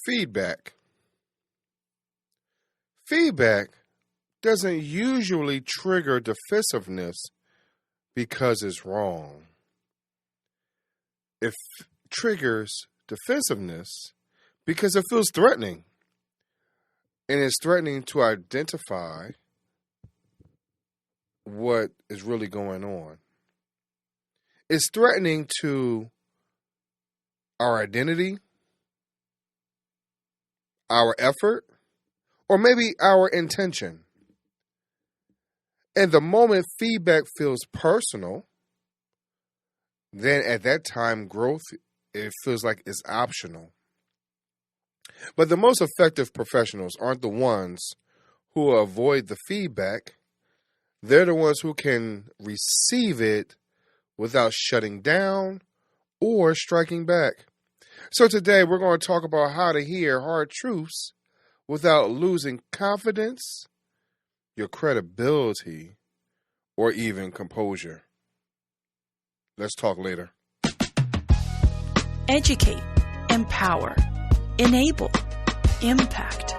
Feedback. Feedback doesn't usually trigger defensiveness because it's wrong. It triggers defensiveness because it feels threatening. And it's threatening to identify what is really going on. It's threatening to our identity, our effort, or maybe our intention. And the moment feedback feels personal, then at that time, growth, it feels like it's optional. But the most effective professionals aren't the ones who avoid the feedback. They're the ones who can receive it without shutting down or striking back. So today we're going to talk about how to hear hard truths without losing confidence, your credibility, or even composure. Let's talk later. Educate, empower, enable, impact.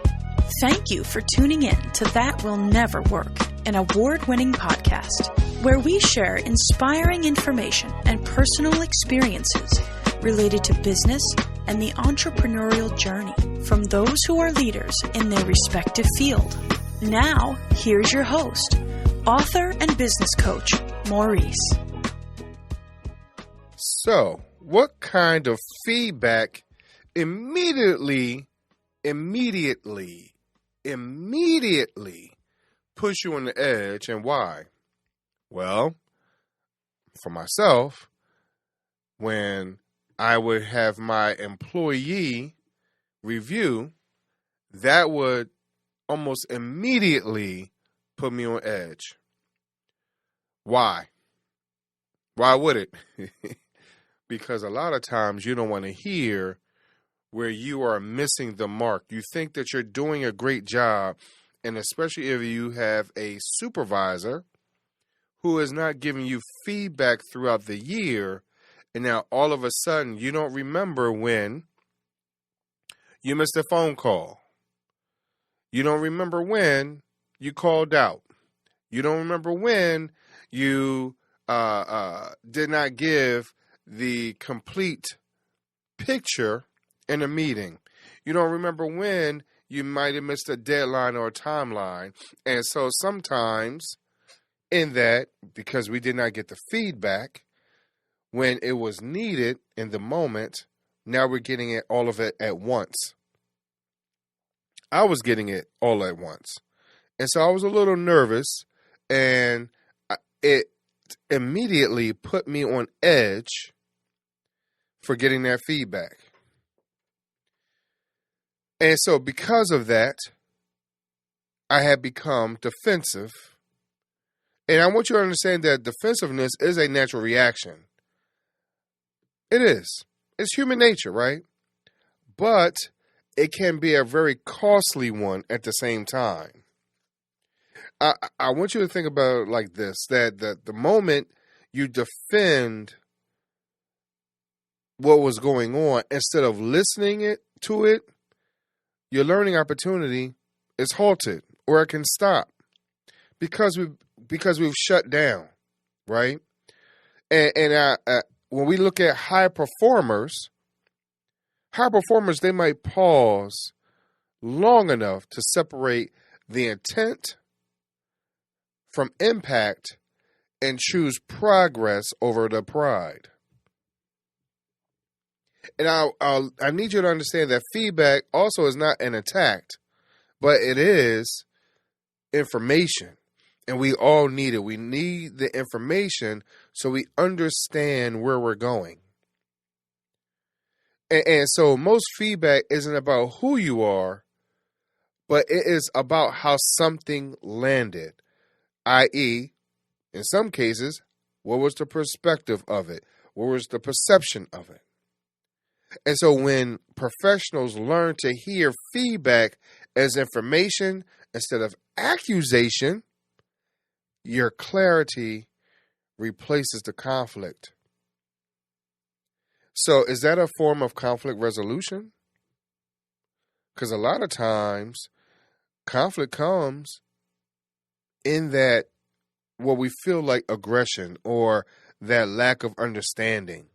Thank you for tuning in to That Will Never Work, an award-winning podcast where we share inspiring information and personal experiences related to business and the entrepreneurial journey from those who are leaders in their respective field. Now, here's your host, author and business coach, Maurice. So, what kind of feedback immediately push you on the edge, and why? Well, for myself, when I would have my employee review, that would almost immediately put me on edge. Why? Why would it? Because a lot of times you don't want to hear where you are missing the mark. You think that you're doing a great job, and especially if you have a supervisor who is not giving you feedback throughout the year, and now all of a sudden you don't remember when you missed a phone call. You don't remember when you called out. You don't remember when you did not give the complete picture in a meeting. You don't remember when you might have missed a deadline or a timeline. And so sometimes in that, because we did not get the feedback when it was needed in the moment, now we're getting it all of it at once. I was getting it all at once. And so I was a little nervous, and it immediately put me on edge for getting that feedback. And so because of that, I had become defensive. And I want you to understand that defensiveness is a natural reaction. It is. It's human nature, right? But it can be a very costly one at the same time. I want you to think about it like this, that the moment you defend what was going on instead of listening to it, your learning opportunity is halted, or it can stop because we've shut down, right? And when we look at high performers, they might pause long enough to separate the intent from impact and choose progress over the pride. And I need you to understand that feedback also is not an attack, but it is information. And we all need it. We need the information so we understand where we're going. And so most feedback isn't about who you are, but it is about how something landed, i.e., in some cases, what was the perspective of it? What was the perception of it? And so when professionals learn to hear feedback as information instead of accusation, your clarity replaces the conflict. So is that a form of conflict resolution? Because a lot of times conflict comes in that what we feel like aggression or that lack of understanding.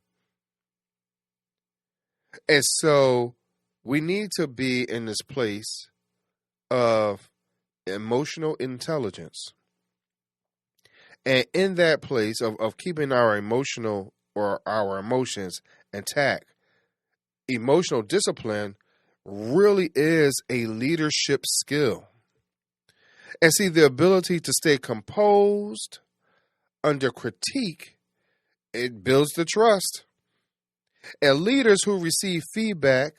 And so we need to be in this place of emotional intelligence. And in that place of keeping our emotional or our emotions intact, emotional discipline really is a leadership skill. And see, the ability to stay composed under critique, it builds the trust. And leaders who receive feedback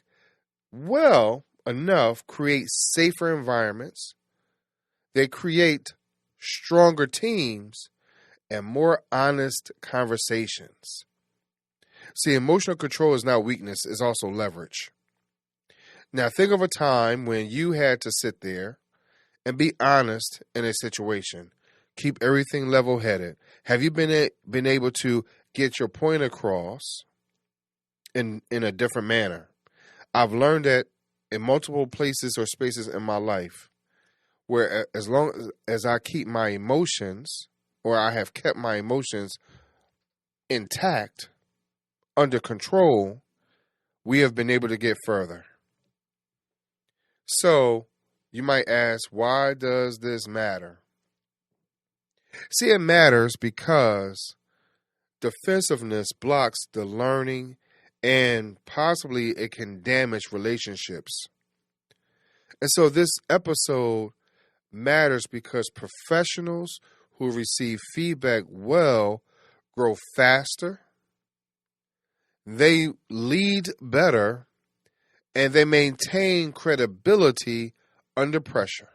well enough create safer environments. They create stronger teams and more honest conversations. See, emotional control is not weakness, it's also leverage. Now, think of a time when you had to sit there and be honest in a situation. Keep everything level-headed. Have you been able to get your point across in a different manner? I've learned that in multiple places or spaces in my life, where as long as I keep my emotions, or I have kept my emotions intact, under control, we have been able to get further. So you might ask, why does this matter? See, it matters because defensiveness blocks the learning and possibly it can damage relationships. And so this episode matters because professionals who receive feedback well grow faster, they lead better, and they maintain credibility under pressure.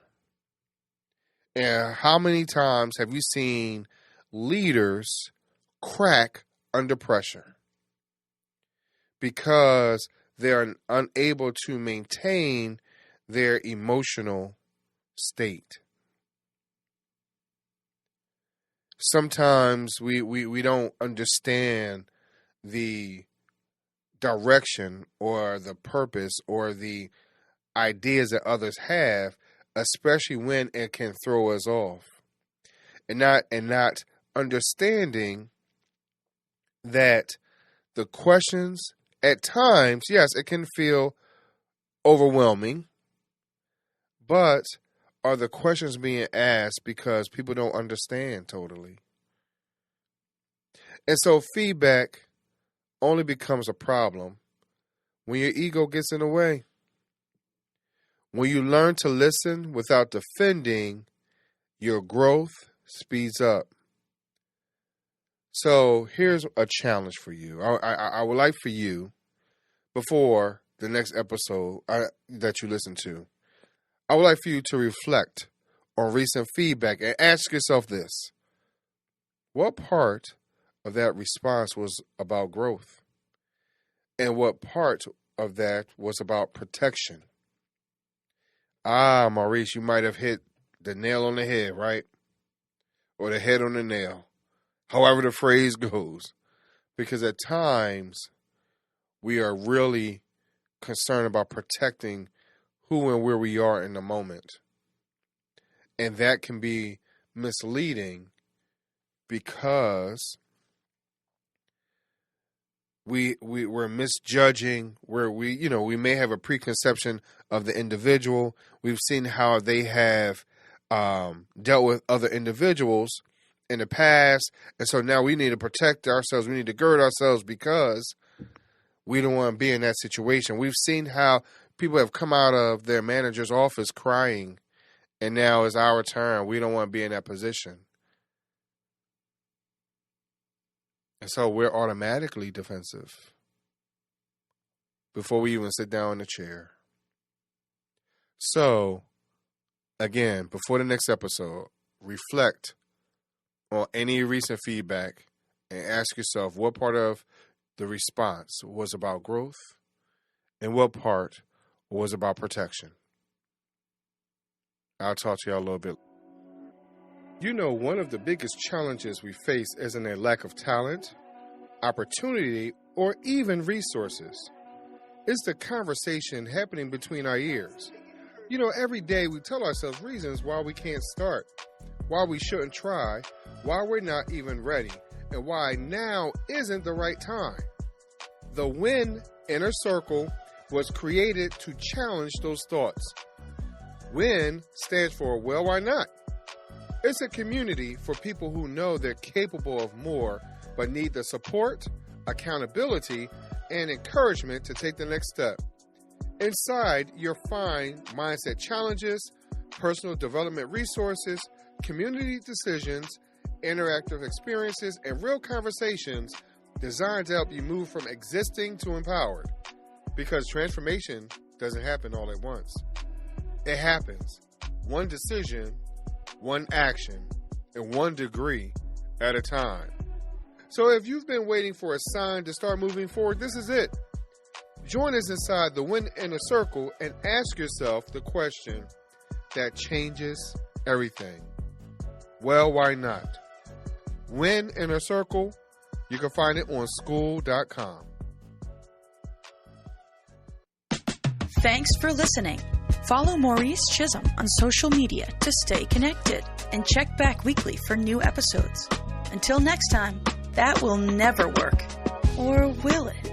And how many times have you seen leaders crack under pressure? Because they're unable to maintain their emotional state. Sometimes we don't understand the direction or the purpose or the ideas that others have, especially when it can throw us off. And not understanding that the questions at times, yes, it can feel overwhelming, but are the questions being asked because people don't understand totally? And so feedback only becomes a problem when your ego gets in the way. When you learn to listen without defending, your growth speeds up. So here's a challenge for you. I would like for you, before the next episode that you listen to, I would like for you to reflect on recent feedback and ask yourself this. What part of that response was about growth? And what part of that was about protection? Maurice, you might have hit the nail on the head, right? Or the head on the nail. However the phrase goes. Because at times, we are really concerned about protecting who and where we are in the moment. And that can be misleading because we're misjudging, where we may have a preconception of the individual. We've seen how they have dealt with other individuals in the past, and so now we need to protect ourselves. We need to gird ourselves because we don't want to be in that situation. We've seen how people have come out of their manager's office crying, and now it's our turn. We don't want to be in that position. And so we're automatically defensive before we even sit down in the chair. So, again, before the next episode, reflect on any recent feedback and ask yourself what part of the response was about growth and what part was about protection. I'll talk to y'all a little bit. One of the biggest challenges we face isn't a lack of talent, opportunity, or even resources. It's the conversation happening between our ears. You know, every day we tell ourselves reasons why we can't start, why we shouldn't try, why we're not even ready, and why now isn't the right time. The Win Inner Circle was created to challenge those thoughts. WIN stands for Well, Why Not? It's a community for people who know they're capable of more, but need the support, accountability, and encouragement to take the next step. Inside, you'll find mindset challenges, personal development resources, community decisions, interactive experiences, and real conversations designed to help you move from existing to empowered. Because transformation doesn't happen all at once. It happens one decision, one action, and 1 degree at a time. So if you've been waiting for a sign to start moving forward, this is it. Join us inside the Win Inner Circle and ask yourself the question that changes everything. Well, why not? Win Inner Circle. You can find it on school.com. Thanks for listening. Follow Maurice Chisholm on social media to stay connected and check back weekly for new episodes. Until next time, that will never work. Or will it?